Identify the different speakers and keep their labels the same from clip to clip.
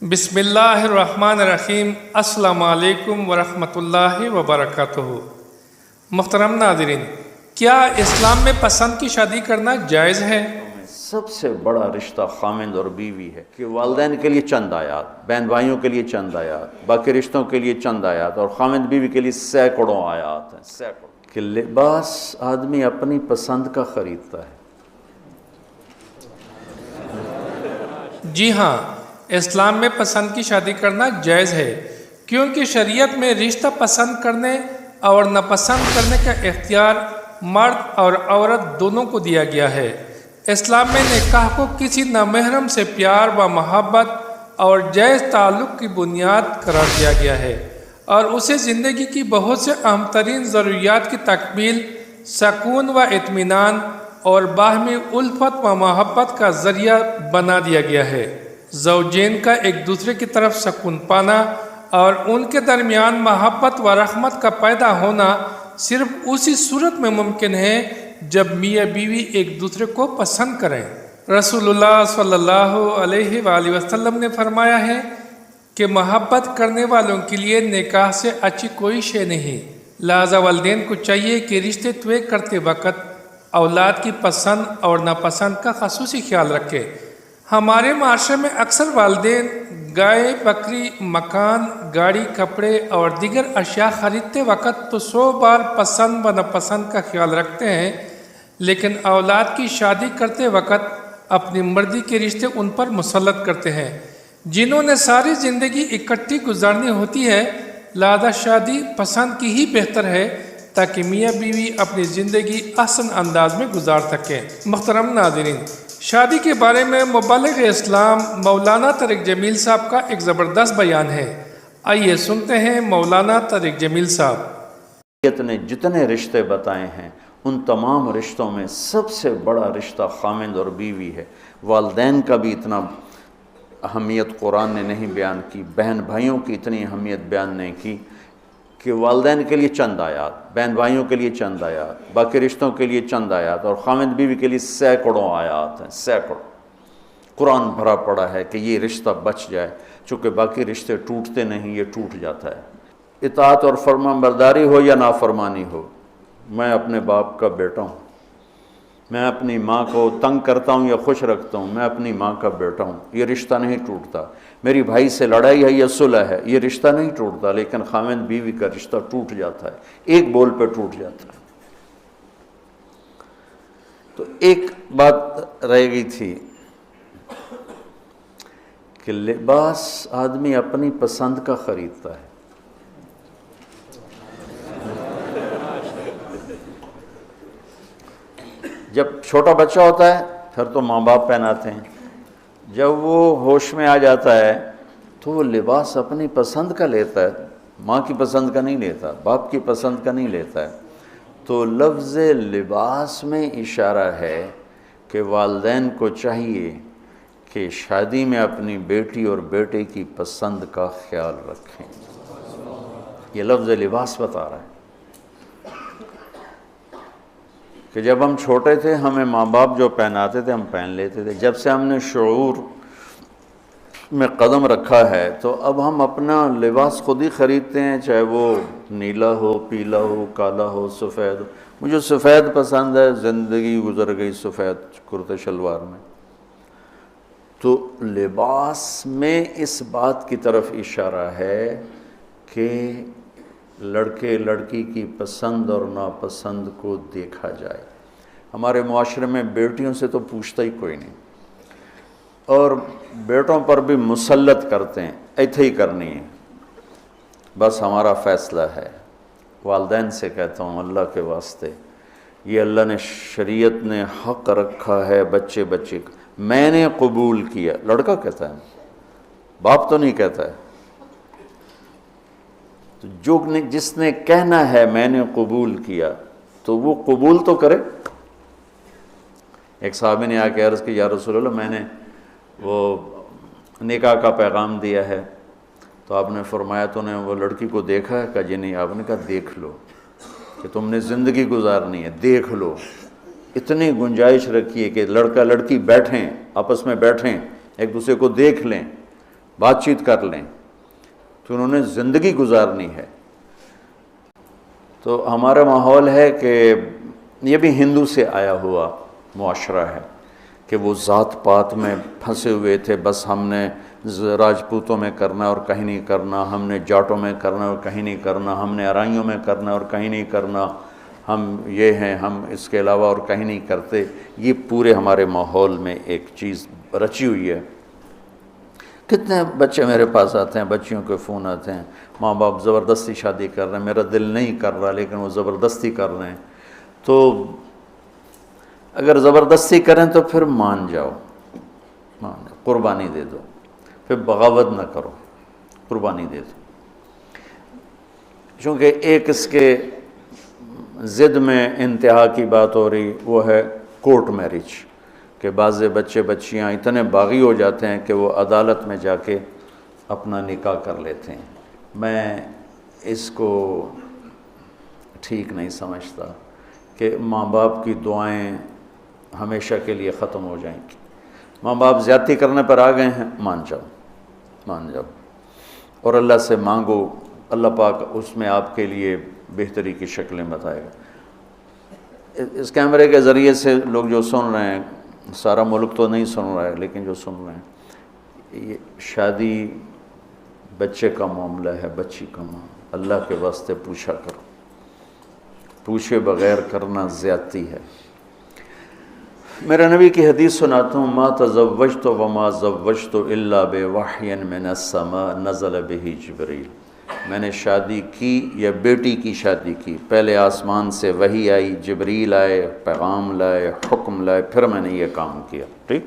Speaker 1: بسم اللہ الرحمن الرحیم۔ السلام علیکم ورحمۃ اللہ وبرکاتہ۔ محترم ناظرین، کیا اسلام میں پسند کی شادی کرنا جائز ہے؟
Speaker 2: سب سے بڑا رشتہ خامند اور بیوی ہے کہ والدین کے لیے چند آیات، بہن بھائیوں کے لیے چند آیات، باقی رشتوں کے لیے چند آیات، اور خامند بیوی کے لیے سینکڑوں آیات ہیں، سینکڑوں۔ کہ لباس آدمی اپنی پسند کا خریدتا ہے۔
Speaker 1: جی ہاں، اسلام میں پسند کی شادی کرنا جائز ہے، کیونکہ شریعت میں رشتہ پسند کرنے اور ناپسند کرنے کا اختیار مرد اور عورت دونوں کو دیا گیا ہے۔ اسلام میں نکاح کو کسی نامحرم سے پیار و محبت اور جائز تعلق کی بنیاد قرار دیا گیا ہے، اور اسے زندگی کی بہت سے اہم ترین ضروریات کی تکمیل، سکون و اطمینان اور باہمی الفت و محبت کا ذریعہ بنا دیا گیا ہے۔ زوجین کا ایک دوسرے کی طرف سکون پانا اور ان کے درمیان محبت و رحمت کا پیدا ہونا صرف اسی صورت میں ممکن ہے جب میاں بیوی ایک دوسرے کو پسند کریں۔ رسول اللہ صلی اللہ علیہ وآلہ وسلم نے فرمایا ہے کہ محبت کرنے والوں کے لیے نکاح سے اچھی کوئی شے نہیں، لہذا والدین کو چاہیے کہ رشتے طے کرتے وقت اولاد کی پسند اور ناپسند کا خصوصی خیال رکھے۔ ہمارے معاشرے میں اکثر والدین گائے، بکری، مکان، گاڑی، کپڑے اور دیگر اشیاء خریدتے وقت تو 100 بار پسند و ناپسند کا خیال رکھتے ہیں، لیکن اولاد کی شادی کرتے وقت اپنی مرضی کے رشتے ان پر مسلط کرتے ہیں جنہوں نے ساری زندگی اکٹھی گزارنی ہوتی ہے۔ لہذا شادی پسند کی ہی بہتر ہے تاکہ میاں بیوی اپنی زندگی احسن انداز میں گزار سکیں۔ محترم ناظرین، شادی کے بارے میں مبلغ اسلام مولانا طارق جمیل صاحب کا ایک زبردست بیان ہے، آئیے سنتے ہیں مولانا طارق جمیل صاحب۔
Speaker 2: شریعت نے جتنے رشتے بتائے ہیں ان تمام رشتوں میں سب سے بڑا رشتہ خامند اور بیوی ہے۔ والدین کا بھی اتنا اہمیت قرآن نے نہیں بیان کی، بہن بھائیوں کی اتنی اہمیت بیان نہیں کی کہ والدین کے لیے چند آیات، بہن بھائیوں کے لیے چند آیات، باقی رشتوں کے لیے چند آیات، اور خامند بیوی کے لیے سینکڑوں آیات ہیں، سینکڑوں۔ قرآن بھرا پڑا ہے کہ یہ رشتہ بچ جائے، چونکہ باقی رشتے ٹوٹتے نہیں، یہ ٹوٹ جاتا ہے۔ اطاعت اور فرمان برداری ہو یا نافرمانی ہو، میں اپنے باپ کا بیٹا ہوں، میں اپنی ماں کو تنگ کرتا ہوں یا خوش رکھتا ہوں، میں اپنی ماں کا بیٹا ہوں، یہ رشتہ نہیں ٹوٹتا۔ میری بھائی سے لڑائی ہے یا صلح ہے، یہ رشتہ نہیں ٹوٹتا، لیکن خامند بیوی کا رشتہ ٹوٹ جاتا ہے، ایک بول پہ ٹوٹ جاتا ہے۔ تو ایک بات رہ گئی تھی کہ لباس آدمی اپنی پسند کا خریدتا ہے۔ جب چھوٹا بچہ ہوتا ہے پھر تو ماں باپ پہناتے ہیں، جب وہ ہوش میں آ جاتا ہے تو وہ لباس اپنی پسند کا لیتا ہے، ماں کی پسند کا نہیں لیتا، باپ کی پسند کا نہیں لیتا ہے۔ تو لفظ لباس میں اشارہ ہے کہ والدین کو چاہیے کہ شادی میں اپنی بیٹی اور بیٹے کی پسند کا خیال رکھیں۔ یہ لفظ لباس بتا رہا ہے کہ جب ہم چھوٹے تھے ہمیں ماں باپ جو پہناتے تھے ہم پہن لیتے تھے، جب سے ہم نے شعور میں قدم رکھا ہے تو اب ہم اپنا لباس خود ہی خریدتے ہیں، چاہے وہ نیلا ہو، پیلا ہو، کالا ہو، سفید ہو۔ مجھے سفید پسند ہے، زندگی گزر گئی سفید کرتے شلوار میں۔ تو لباس میں اس بات کی طرف اشارہ ہے کہ لڑکے لڑکی کی پسند اور ناپسند کو دیکھا جائے۔ ہمارے معاشرے میں بیٹیوں سے تو پوچھتا ہی کوئی نہیں، اور بیٹوں پر بھی مسلط کرتے ہیں، ایتھے ہی کرنی ہے، بس ہمارا فیصلہ ہے۔ والدین سے کہتا ہوں اللہ کے واسطے، یہ اللہ نے شریعت نے حق رکھا ہے بچے کا، میں نے قبول کیا، لڑکا کہتا ہے، باپ تو نہیں کہتا ہے۔ تو جس نے کہنا ہے میں نے قبول کیا تو وہ قبول تو کرے۔ ایک صحابی نے آ کے عرض کی یا رسول اللہ میں نے وہ نکاح کا پیغام دیا ہے، تو آپ نے فرمایا تو نے وہ لڑکی کو دیکھا ہے؟ کہا جی نہیں۔ آپ نے کہا دیکھ لو، کہ تم نے زندگی گزارنی ہے، دیکھ لو۔ اتنی گنجائش رکھی ہے کہ لڑکا لڑکی بیٹھیں، آپس میں بیٹھیں، ایک دوسرے کو دیکھ لیں، بات چیت کر لیں، تو انہوں نے زندگی گزارنی ہے۔ تو ہمارا ماحول ہے کہ یہ بھی ہندو سے آیا ہوا معاشرہ ہے کہ وہ ذات پات میں پھنسے ہوئے تھے، بس ہم نے راجپوتوں میں کرنا اور کہیں نہیں کرنا، ہم نے جاٹوں میں کرنا اور کہیں نہیں کرنا، ہم نے ارائیوں میں کرنا اور کہیں نہیں کرنا، ہم یہ ہیں، ہم اس کے علاوہ اور کہیں نہیں کرتے۔ یہ پورے ہمارے ماحول میں ایک چیز رچی ہوئی ہے۔ کتنے بچے میرے پاس آتے ہیں، بچیوں کے فون آتے ہیں، ماں باپ زبردستی شادی کر رہے ہیں، میرا دل نہیں کر رہا لیکن وہ زبردستی کر رہے ہیں۔ تو اگر زبردستی کریں تو پھر مان جاؤ، قربانی دے دو، پھر بغاوت نہ کرو، قربانی دے دو۔ چونکہ ایک اس کے ضد میں انتہا کی بات ہو رہی، وہ ہے کورٹ میرج، کہ بعض بچے بچیاں اتنے باغی ہو جاتے ہیں کہ وہ عدالت میں جا کے اپنا نکاح کر لیتے ہیں۔ میں اس کو ٹھیک نہیں سمجھتا کہ ماں باپ کی دعائیں ہمیشہ کے لیے ختم ہو جائیں گی۔ ماں باپ زیادتی کرنے پر آ گئے ہیں، مان جاؤ، مان جاؤ، اور اللہ سے مانگو، اللہ پاک اس میں آپ کے لیے بہتری کی شکلیں بتائے گا۔ اس کیمرے کے ذریعے سے لوگ جو سن رہے ہیں، سارا ملک تو نہیں سن رہا ہے لیکن جو سن رہے ہیں، یہ شادی بچے کا معاملہ ہے، بچی کا معاملہ، اللہ کے واسطے پوچھا کرو، پوچھے بغیر کرنا زیادتی ہے۔ میرے نبی کی حدیث سناتا ہوں، ما تزوجت وما زوجت الا بوحی من السماء نزل به جبریل۔ میں نے شادی کی یا بیٹی کی شادی کی، پہلے آسمان سے وحی آئی، جبریل آئے، پیغام لائے، حکم لائے، پھر میں نے یہ کام کیا۔ ٹھیک؟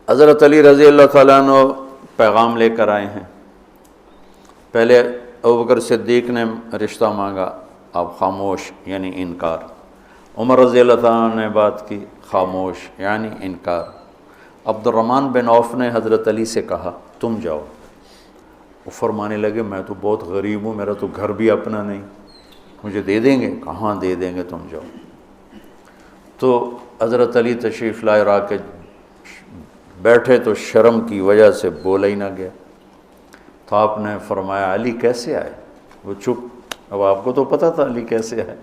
Speaker 2: حضرت علی رضی اللہ تعالیٰ عنہ پیغام لے کر آئے ہیں۔ پہلے ابوبکر صدیق نے رشتہ مانگا، آپ خاموش، یعنی انکار۔ عمر رضی اللہ تعالیٰ نے بات کی، خاموش، یعنی انکار۔ عبد الرحمن بن عوف نے حضرت علی سے کہا تم جاؤ۔ وہ فرمانے لگے میں تو بہت غریب ہوں، میرا تو گھر بھی اپنا نہیں، مجھے دے دیں گے؟ کہاں دے دیں گے، تم جاؤ۔ تو حضرت علی تشریف لائے اور آ کے بیٹھے تو شرم کی وجہ سے بولا ہی نہ گیا۔ تو آپ نے فرمایا علی کیسے آئے؟ وہ چپ۔ اب آپ کو تو پتہ تھا علی کیسے آئے،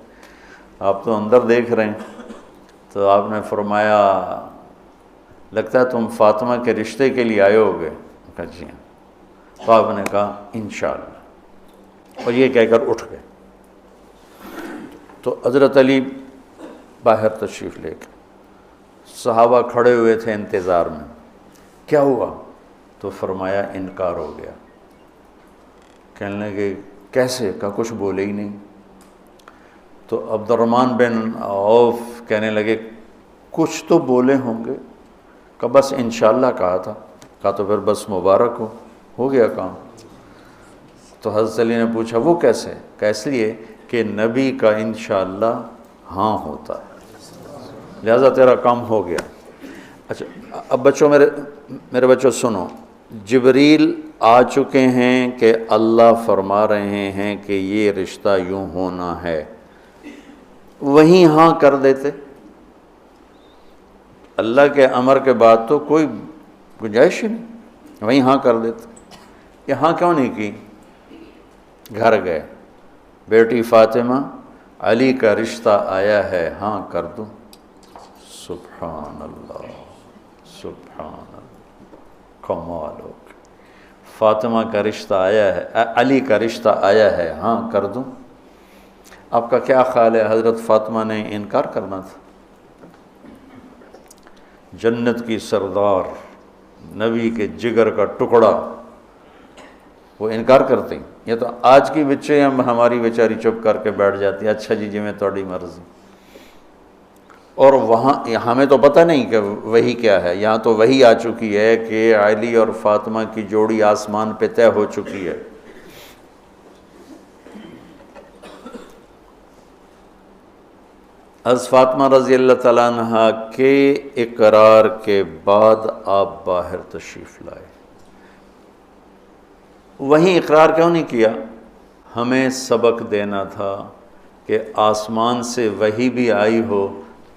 Speaker 2: آپ تو اندر دیکھ رہے ہیں۔ تو آپ نے فرمایا لگتا ہے تم فاطمہ کے رشتے کے لیے آئے ہوگے؟ کہا جی ہاں۔ تو آپ نے کہا انشاءاللہ، اور یہ کہہ کر اٹھ گئے۔ تو حضرت علی باہر تشریف لے کے، صحابہ کھڑے ہوئے تھے انتظار میں، کیا ہوا؟ تو فرمایا انکار ہو گیا۔ کہنے لگے کیسے؟ کہا کچھ بولے ہی نہیں۔ تو عبد الرحمن بن عوف کہنے لگے کچھ تو بولے ہوں گے؟ کہا بس انشاءاللہ کہا تھا۔ کہا تو پھر بس مبارک ہو گیا کام۔ تو حضرت علی نے پوچھا وہ کیسے؟ کہا اس لیے کہ نبی کا انشاءاللہ ہاں ہوتا ہے، لہذا تیرا کام ہو گیا۔ اچھا اب بچوں، میرے بچوں سنو، جبریل آ چکے ہیں کہ اللہ فرما رہے ہیں کہ یہ رشتہ یوں ہونا ہے، وہیں ہاں کر دیتے۔ اللہ کے امر کے بعد تو کوئی گنجائش ہی نہیں، وہیں ہاں کر دیتے۔ یہاں کیوں نہیں کی؟ گھر گئے، بیٹی فاطمہ علی کا رشتہ آیا ہے، ہاں کر دو۔ سبحان اللہ، سبحان اللہ، کمال ہو گیا۔ فاطمہ کا رشتہ آیا ہے، علی کا رشتہ آیا ہے، ہاں کر دوں۔ آپ کا کیا خیال ہے حضرت فاطمہ نے انکار کرنا تھا؟ جنت کی سردار، نبی کے جگر کا ٹکڑا، وہ انکار کرتے ہیں؟ یہ تو آج کی بچے ہماری بیچاری چپ کر کے بیٹھ جاتی ہے، اچھا جی میں تھوڑی مرضی۔ اور وہاں ہمیں تو پتہ نہیں کہ وہی کیا ہے، یہاں تو وہی آ چکی ہے کہ علی اور فاطمہ کی جوڑی آسمان پہ طے ہو چکی ہے۔ حضرت فاطمہ رضی اللہ تعالیٰ عنہ کے اقرار کے بعد آپ باہر تشریف لائے۔ وہیں اقرار کیوں نہیں کیا؟ ہمیں سبق دینا تھا کہ آسمان سے وحی بھی آئی ہو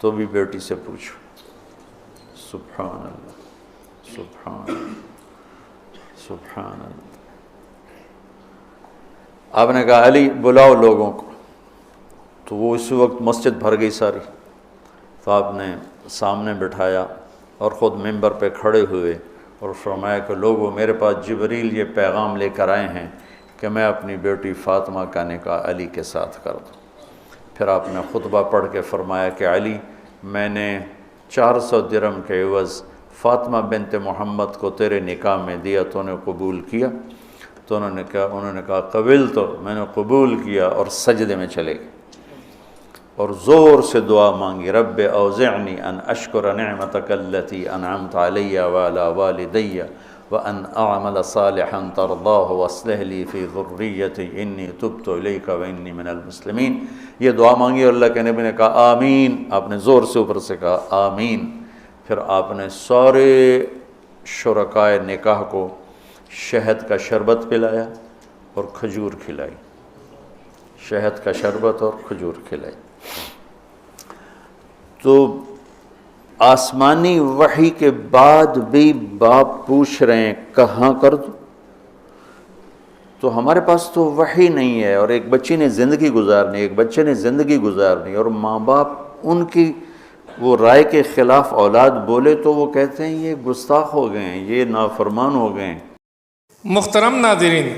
Speaker 2: تو بھی بیٹی سے پوچھو۔ سبحان اللہ، سبحان سبحان اللہ۔ آپ نے کہا علی بلاؤ لوگوں کو، تو وہ اسی وقت مسجد بھر گئی ساری، تو آپ نے سامنے بٹھایا اور خود ممبر پہ کھڑے ہوئے اور فرمایا کہ لوگوں، میرے پاس جبریل یہ پیغام لے کر آئے ہیں کہ میں اپنی بیٹی فاطمہ کا نکاح علی کے ساتھ کر دوں۔ پھر آپ نے خطبہ پڑھ کے فرمایا کہ علی، میں نے 400 درہم کے عوض فاطمہ بنت محمد کو تیرے نکاح میں دیا، تو نے قبول کیا؟ تو انہوں نے کہا قبل، تو میں نے قبول کیا، اور سجدے میں چلے گئے اور زور سے دعا مانگی، رب اوزعنی ان اشکر نعمتک التی انعمت علی وعلی والدی وان اعمل صالحا ترضاہ واصلح لی فی ذریتی انی تبت الیک وانی من المسلمین۔ یہ دعا مانگی اور اللہ کے نبی نے کہا آمین، آپ نے زور سے اوپر سے کہا آمین۔ پھر آپ نے سارے شرکائے نکاح کو شہد کا شربت پلایا اور کھجور کھلائی، شہد کا شربت اور کھجور کھلائی۔ تو آسمانی وحی کے بعد بھی باپ پوچھ رہے ہیں کہاں کر دوں؟ تو ہمارے پاس تو وحی نہیں ہے، اور ایک بچی نے زندگی گزارنی، ایک بچے نے زندگی گزارنی، اور ماں باپ ان کی وہ رائے کے خلاف اولاد بولے تو وہ کہتے ہیں یہ گستاخ ہو گئے ہیں، یہ نافرمان ہو گئے ہیں۔
Speaker 1: محترم ناظرین،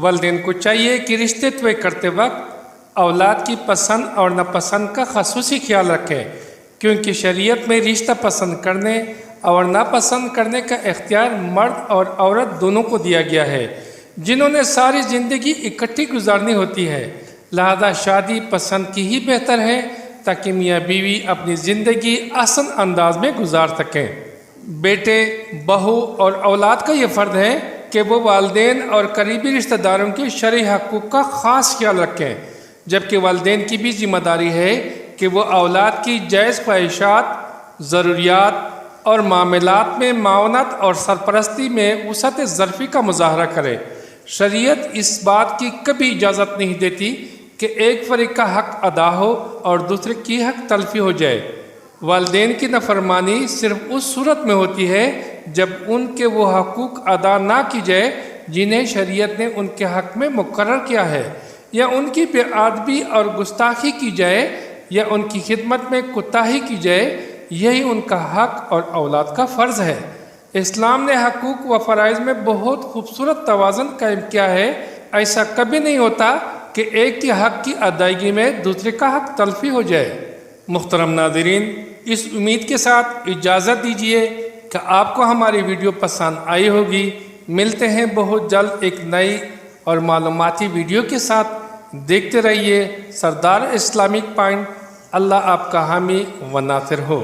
Speaker 1: والدین کو چاہیے کہ رشتے طے کرتے وقت اولاد کی پسند اور ناپسند کا خصوصی خیال رکھیں، کیونکہ شریعت میں رشتہ پسند کرنے اور ناپسند کرنے کا اختیار مرد اور عورت دونوں کو دیا گیا ہے، جنہوں نے ساری زندگی اکٹھی گزارنی ہوتی ہے۔ لہذا شادی پسند کی ہی بہتر ہے تاکہ میاں بیوی اپنی زندگی آسان انداز میں گزار سکیں۔ بیٹے، بہو اور اولاد کا یہ فرض ہے کہ وہ والدین اور قریبی رشتہ داروں کے شرعی حقوق کا خاص خیال رکھیں، جبکہ والدین کی بھی ذمہ داری ہے کہ وہ اولاد کی جائز خواہشات، ضروریات اور معاملات میں معاونت اور سرپرستی میں وسعت ظرفی کا مظاہرہ کرے۔ شریعت اس بات کی کبھی اجازت نہیں دیتی کہ ایک فریق کا حق ادا ہو اور دوسرے کی حق تلفی ہو جائے۔ والدین کی نافرمانی صرف اس صورت میں ہوتی ہے جب ان کے وہ حقوق ادا نہ کی جائے جنہیں شریعت نے ان کے حق میں مقرر کیا ہے، یا ان کی بے ادبی اور گستاخی کی جائے، یا ان کی خدمت میں کوتاہی کی جائے۔ یہی ان کا حق اور اولاد کا فرض ہے۔ اسلام نے حقوق و فرائض میں بہت خوبصورت توازن قائم کیا ہے۔ ایسا کبھی نہیں ہوتا کہ ایک کے حق کی ادائیگی میں دوسرے کا حق تلفی ہو جائے۔ محترم ناظرین، اس امید کے ساتھ اجازت دیجیے کہ آپ کو ہماری ویڈیو پسند آئی ہوگی۔ ملتے ہیں بہت جلد ایک نئی اور معلوماتی ویڈیو کے ساتھ۔ دیکھتے رہیے سردار اسلامک پوائنٹ۔ اللہ آپ کا حامی و ناصر ہو۔